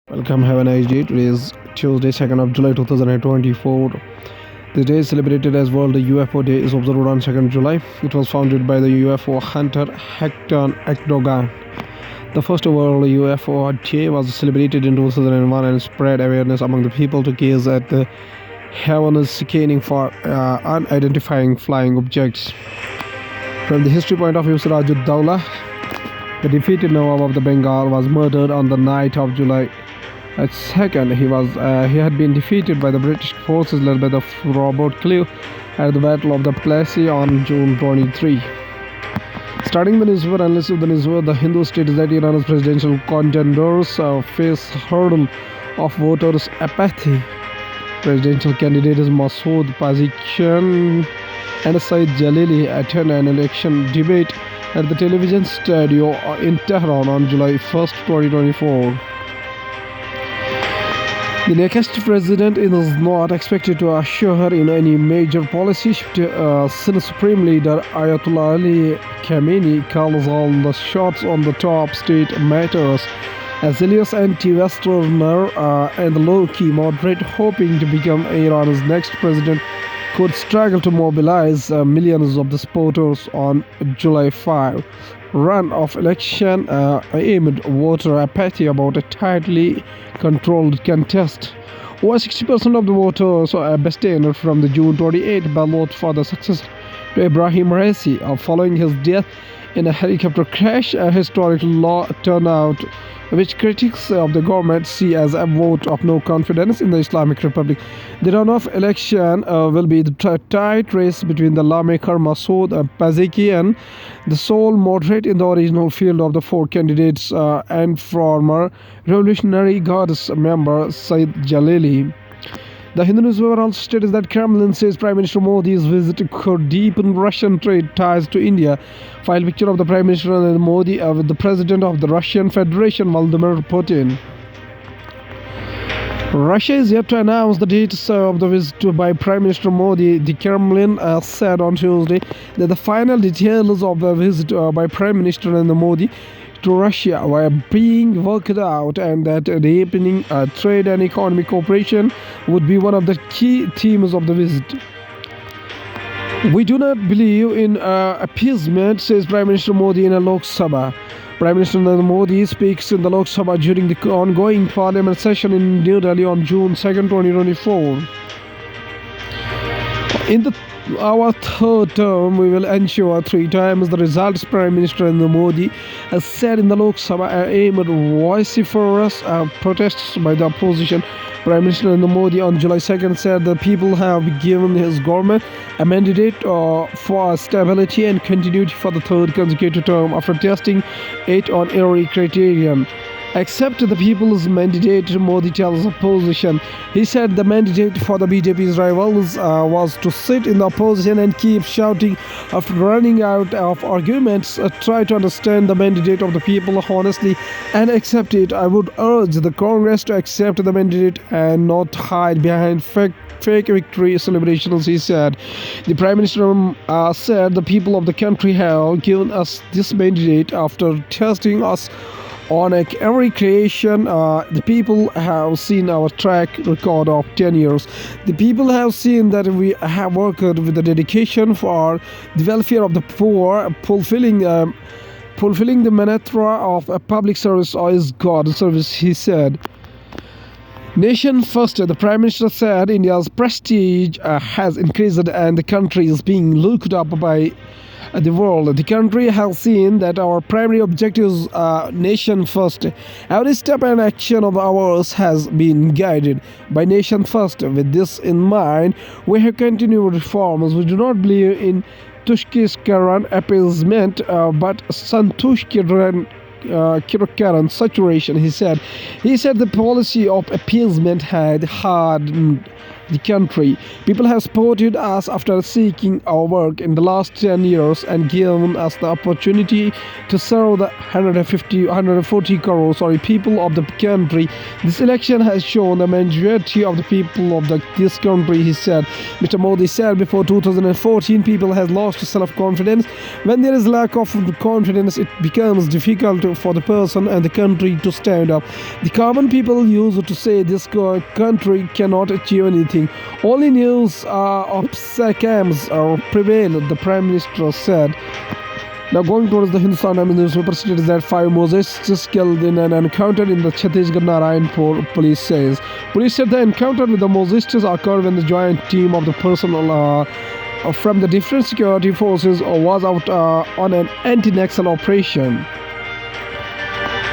Welcome, have a nice day. Today is Tuesday, 2nd of July 2024. The day is celebrated as World UFO Day is observed on 2nd July. It was founded by the UFO hunter Hector Ekdogan. The first World UFO Day was celebrated in 2001 and spread awareness among the people to gaze at the heavens scanning for unidentified flying objects. From the history point of view, Sirajud-Dowlah, the defeated Nawab of the Bengal, was murdered on the night of July second. He had been defeated by the British forces led by the Robert Clive at the Battle of the Plassey on June 23. Starting the newspaper analysis of the newspaper, the Hindu states that Iran's presidential contenders face hurdle of voters' apathy. Presidential candidates Masoud Pezeshkian and Saeed Jalili attend an election debate at the television studio in Tehran on July 1st, 2024. The next president is not expected to usher in any major policy shift since Supreme Leader Ayatollah Ali Khamenei calls all the shots on the top state matters. A zealous anti-Westerner and low-key moderate hoping to become Iran's next president could struggle to mobilize millions of the supporters on July 5 run-off election amid voter apathy about a tightly controlled contest. Over 60% of the voters abstained from the June 28 ballot for the successor to Ibrahim Raisi following his death in a helicopter crash, a historic low turnout which critics of the government see as a vote of no confidence in the Islamic Republic. The runoff election will be the tight race between the lawmaker Masoud Pezeshkian, the sole moderate in the original field of the four candidates, and former Revolutionary Guards member Saeed Jalili. The Hindu newspaper also states that Kremlin says Prime Minister Modi's visit could deepen Russian trade ties to India. File picture of the Prime Minister and Modi with the President of the Russian Federation, Vladimir Putin. Russia is yet to announce the dates of the visit by Prime Minister Modi. The Kremlin said on Tuesday that the final details of the visit by Prime Minister Modi to Russia were being worked out, and that deepening trade and economic cooperation would be one of the key themes of the visit. We do not believe in appeasement, says Prime Minister Modi in a Lok Sabha. Prime Minister Narendra Modi speaks in the Lok Sabha during the ongoing parliament session in New Delhi on June 2nd, 2024. In our third term, we will ensure three times the results, Prime Minister Narendra Modi has said in the Lok Sabha amid vociferous protests by the opposition. Prime Minister Narendra Modi on July 2nd said the people have given his government a mandate for stability and continuity for the third consecutive term after testing it on every criterion. Accept the people's mandate, Modi tells opposition. He said the mandate for the BJP's rivals was to sit in the opposition and keep shouting after running out of arguments. Try to understand the mandate of the people honestly and accept it. I would urge the Congress to accept the mandate and not hide behind fake victory celebrations, he said. The Prime Minister said the people of the country have given us this mandate after testing us on every creation. The people have seen our track record of 10 years. The people have seen that we have worked with the dedication for the welfare of the poor, fulfilling the mantra of a public service is God service, he said. Nation first, the Prime Minister said India's prestige has increased and the country is being looked up by the world. The country has seen that our primary objective is nation first. Every step and action of ours has been guided by nation first. With this in mind, we have continued reforms. We do not believe in Tushkiskaran appeasement, but Santushkiran saturation, he said. He said the policy of appeasement had hardened the country. People have supported us after seeking our work in the last 10 years and given us the opportunity to serve the 140 crore people of the country. This election has shown the majority of the people of this country, he said. Mr. Modi said before 2014 people has lost self-confidence. When there is lack of confidence, it becomes difficult for the person and the country to stand up. The common people used to say this country cannot achieve anything. Only news of scams prevail, the Prime Minister said. Now going towards the Hindustan Times newspaper states that 5 Mozhists killed in an encounter in the Chhattisgarh Narayanpur, police says. Police said the encounter with the Mozhists occurred when the joint team of the personnel from the different security forces was out on an anti-Naxal operation.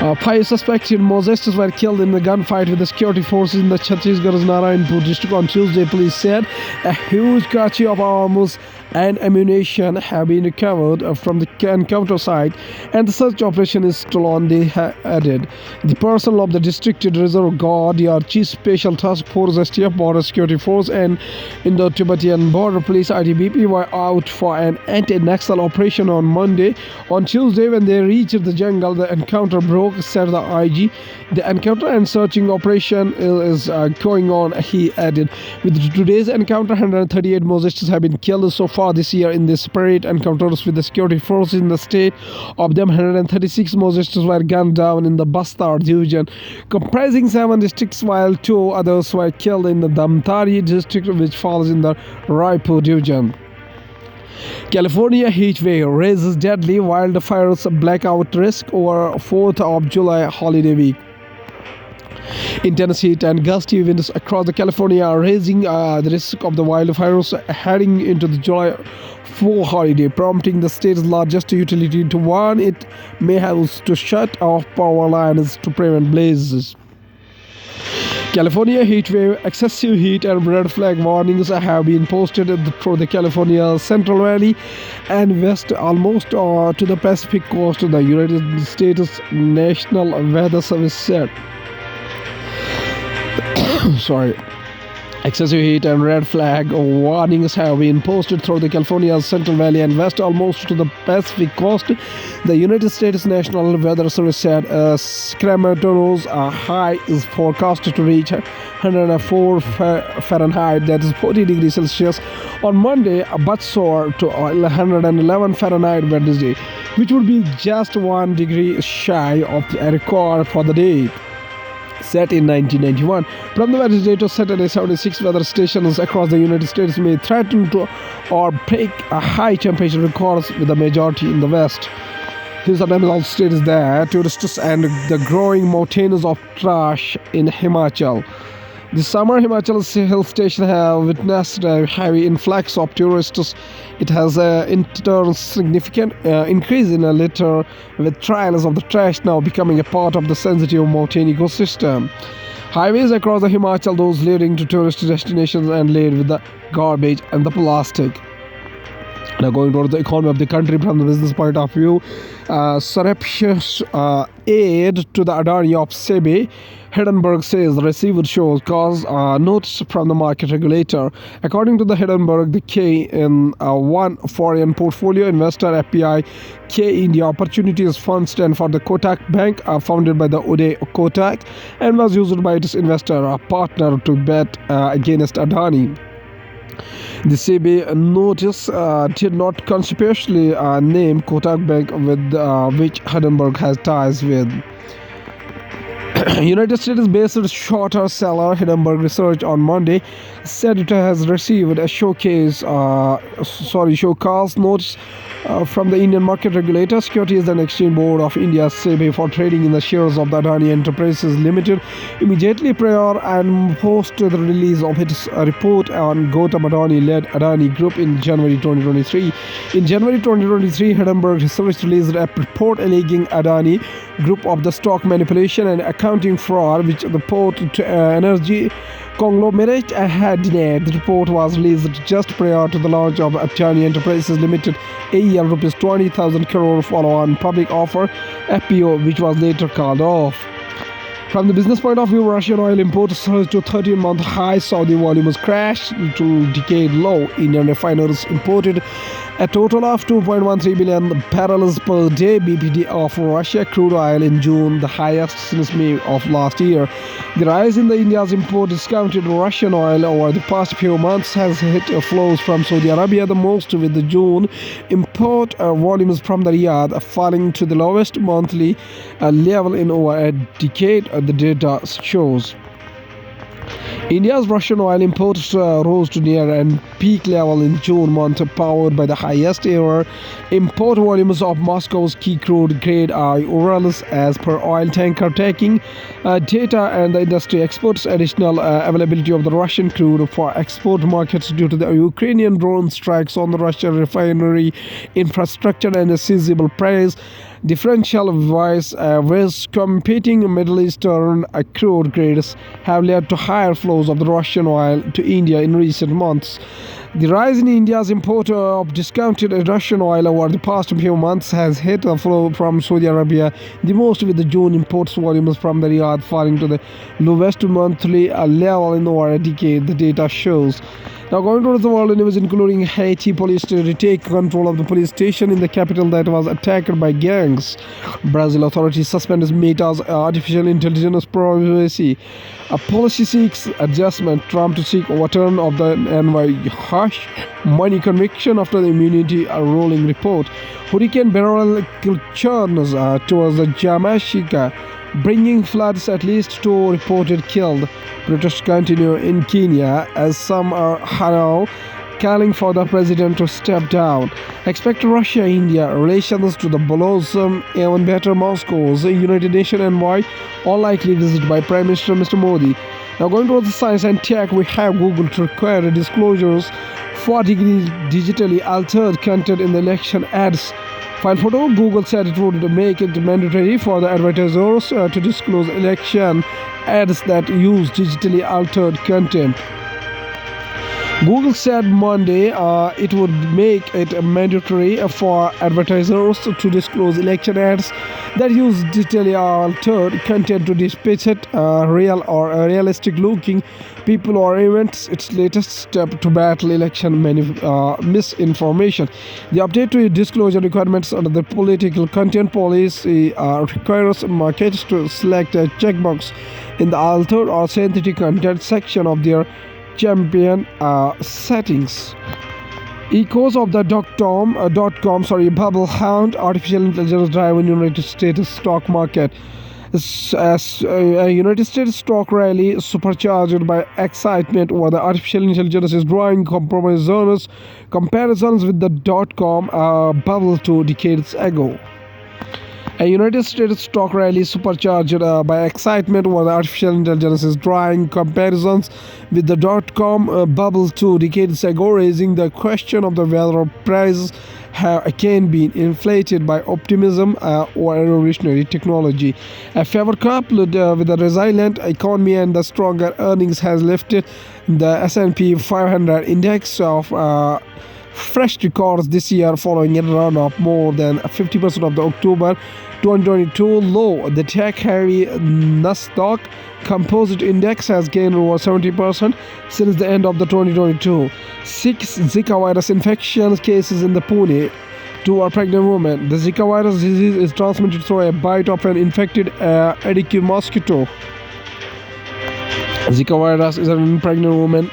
5 suspected Mozhists were killed in the gunfight with the security forces in the Chhattisgarh's Narayanpur district on Tuesday, police said. A huge cache of arms and ammunition have been recovered from the encounter site, and the search operation is still on, they added. The personnel of the District Reserve Guard, the Chief Special Task Force, STF, Border Security Force, and Indo-Tibetan Border Police, ITBP, were out for an anti-Naxal operation on Monday. On Tuesday, when they reached the jungle, the encounter broke, said the IG. The encounter and searching operation is going on, he added. With today's encounter, 138 Mozhists have been killed so far this year in the separate encounters with the security forces in the state. Of them, 136 Mozhists were gunned down in the Bastar division, comprising 7 districts, while 2 others were killed in the Damtari district, which falls in the Raipur division. California heat wave raises deadly wildfires blackout risk over 4th of July holiday week. Intense heat and gusty winds across the California are raising the risk of the wildfires heading into the July 4 holiday, prompting the state's largest utility to warn it may have to shut off power lines to prevent blazes. California heat wave, excessive heat and red flag warnings have been posted for the California Central Valley and west almost to the Pacific coast, the United States National Weather Service said. Excessive heat and red flag warnings have been posted through the California Central Valley and west almost to the Pacific coast, the United States National Weather Service said. Sacramento's high is forecasted to reach 104 Fahrenheit, that is 40 degrees Celsius, on Monday, but soar to 111 Fahrenheit Wednesday, which would be just 1 degree shy of the record for the day, set in 1991. From the Wednesday to Saturday, 76 weather stations across the United States may threaten to or break a high temperature records, with the majority in the west. His also states that tourists and the growing mountains of trash in Himachal. This summer, Himachal's hill station have witnessed a heavy influx of tourists. It has in turn significant increase in a litter, with trails of the trash now becoming a part of the sensitive mountain ecosystem. Highways across the Himachal, those leading to tourist destinations, and laid with the garbage and the plastic. Now going towards the economy of the country from the business point of view, surreptitious aid to the Adani of SEBI, Hindenburg says the receiver shows cause notice from the market regulator. According to the Hindenburg, the K in one foreign portfolio investor FPI K India Opportunities Fund stand for the Kotak Bank, founded by the Uday Kotak, and was used by its investor partner to bet against Adani. The SEBI notice did not conspicuously name Kotak Bank, with which Hindenburg has ties with. United States-based shorter seller Hindenburg Research on Monday said it has received a showcase notice from the Indian market regulator, Securities and Exchange Board of India (SEBI) for trading in the shares of the Adani Enterprises Limited immediately prior and post the release of its report on Gautam Adani-led Adani Group in January 2023. In January 2023, Hindenburg Research released a report alleging Adani Group of the stock manipulation and accounting fraud, which the port energy conglomerate had denied. The report was released just prior to the launch of Adani Enterprises Limited AEL rupees 20,000 crore follow-on public offer (FPO), which was later called off. From the business point of view, Russian oil imports surged to 13-month high. Saudi volumes crashed to decade low. Indian refiners imported a total of 2.13 billion barrels per day (BPD) of Russia crude oil in June, the highest since May of last year. The rise in the India's import discounted Russian oil over the past few months has hit flows from Saudi Arabia the most, with the June import volumes from the Riyadh falling to the lowest monthly level in over a decade, the data shows. India's Russian oil imports rose to near a peak level in June month, powered by the highest ever import volumes of Moscow's key crude grade Urals, as per oil tanker tracking data, and the industry exports additional availability of the Russian crude for export markets due to the Ukrainian drone strikes on the Russian refinery infrastructure and a sizable price differential with competing Middle Eastern crude grades have led to higher flows of the Russian oil to India in recent months. The rise in India's import of discounted Russian oil over the past few months has hit a flow from Saudi Arabia the most, with the June imports volumes from the Riyadh falling to the lowest monthly level in over a decade, the data shows. Now, going towards the world news, including Haiti police to retake control of the police station in the capital that was attacked by gangs. Brazil authorities suspend Meta's artificial intelligence policy. A policy seeks adjustment. Trump to seek overturn of the NY hush money conviction after the immunity ruling report. Hurricane Beryl churns towards the Jamaica, bringing floods, at least 2 reported killed. Protests continue in Kenya as some are now calling for the president to step down. Expect Russia-India relations to the blossom even better. Moscow's United Nations envoy, all likely visited by Prime Minister Mr. Modi. Now, going towards the science and tech, we have Google to require disclosures for digitally altered content in the election ads. File photo. Google said it would make it mandatory for the advertisers to disclose election ads that use digitally altered content. Google said Monday it would make it mandatory for advertisers to disclose election ads that use digitally altered content to depict real or realistic looking people or events. Its latest step to battle election misinformation. The update to disclosure requirements under the political content policy requires marketers to select a checkbox in the altered or synthetic content section of their champion settings. Echoes of the .com bubble hound artificial intelligence driven United States stock market. As a United States stock rally supercharged by excitement over the artificial intelligence is drawing comparisons with the .com bubble 2 decades ago. A United States stock rally supercharged by excitement over the artificial intelligence is drawing comparisons with the .com bubble 2 decades ago, raising the question of the whether prices have again been inflated by optimism or revolutionary technology. A favor coupled with a resilient economy and the stronger earnings has lifted the S&P 500 index of fresh records this year, following a run of more than 50% of the October 2022 low. The tech-heavy Nasdaq Composite Index has gained over 70% since the end of the 2022. 6 Zika virus infection cases in the Pune. 2 are pregnant women. The Zika virus disease is transmitted through a bite of an infected Aedes mosquito. Zika virus is an pregnant woman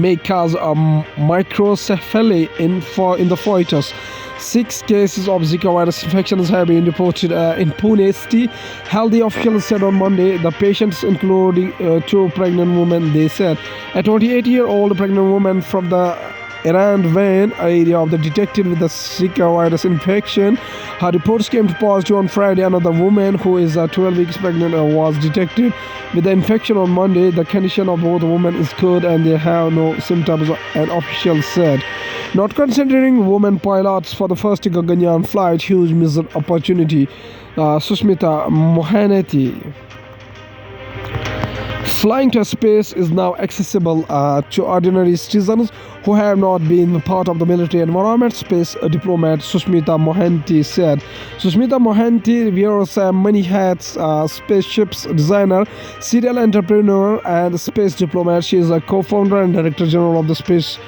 may cause microcephaly in the fetus. 6 cases of Zika virus infections have been reported in Pune city. Healthy officials said on Monday the patients, including 2 pregnant women, they said. A 28-year-old pregnant woman from the Iran-Van area of the detected with the Zika virus infection. Her reports came to positive on Friday. Another woman who is 12 weeks pregnant was detected with the infection on Monday. The condition of both women is good and they have no symptoms, an official said. Not considering women pilots for the first Gaganyaan flight, huge missed opportunity. Susmita Mohanty. Flying to space is now accessible to ordinary citizens who have not been part of the military environment, space diplomat Susmita Mohanty said. Susmita Mohanty wears many hats: spaceships designer, serial entrepreneur, and space diplomat. She is a co-founder and director general of the Space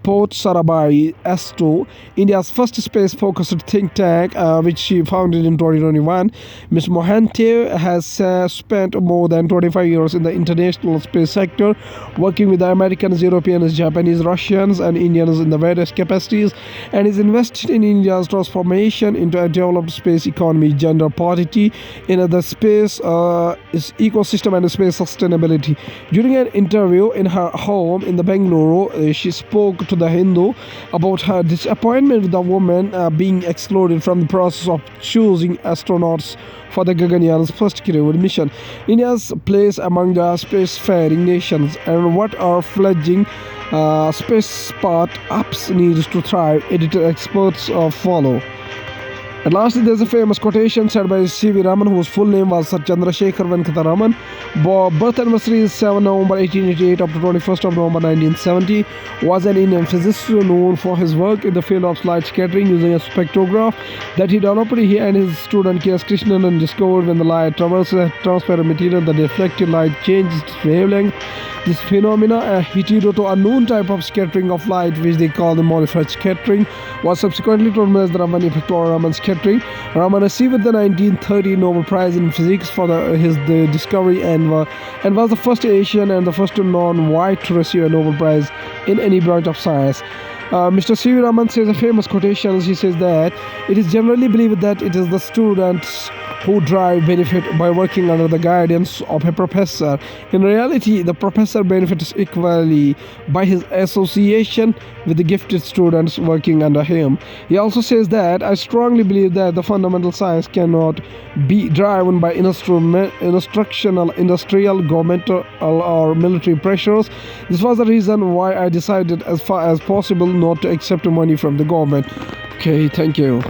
Port Sarabhai S2, India's first space-focused think tank, which she founded in 2021. Ms. Mohanty has spent more than 25 years in the international space sector, working with the Americans, Europeans, Japanese, Russians, and Indians in the various capacities, and is invested in India's transformation into a developed space economy, gender parity in the space ecosystem, and space sustainability. During an interview in her home in the Bengaluru, she spoke to the Hindu about her disappointment with the woman being excluded from the process of choosing astronauts for the Gaganyaan first crewed mission. India's place among the spacefaring nations, and what are fledgling space start-ups needs to thrive, editor experts follow. And lastly, there's a famous quotation said by C.V. Raman, whose full name was Sir Chandrasekhar Venkata Raman. Birth anniversary is 7 November 1888 up to 21st of November 1970. Was an Indian physicist known for his work in the field of light scattering using a spectrograph that he developed. He and his student K.S. Krishnan discovered when the light traverses a transparent material, the reflected light changes its wavelength. This phenomena, heteroto, a known type of scattering of light, which they call the modified scattering, was subsequently termed as the Raman scattering. Raman received the 1930 Nobel Prize in Physics for his discovery and was the first Asian and the first non-white to receive a Nobel Prize in any branch of science. Mr. C.V. Raman says a famous quotation. He says that it is generally believed that it is the students who derive benefit by working under the guidance of a professor. In reality, the professor benefits equally by his association with the gifted students working under him. He also says that I strongly believe that the fundamental science cannot be driven by instructional, industrial, governmental, or military pressures. This was the reason why I decided as far as possible not to accept money from the government. Okay, thank you.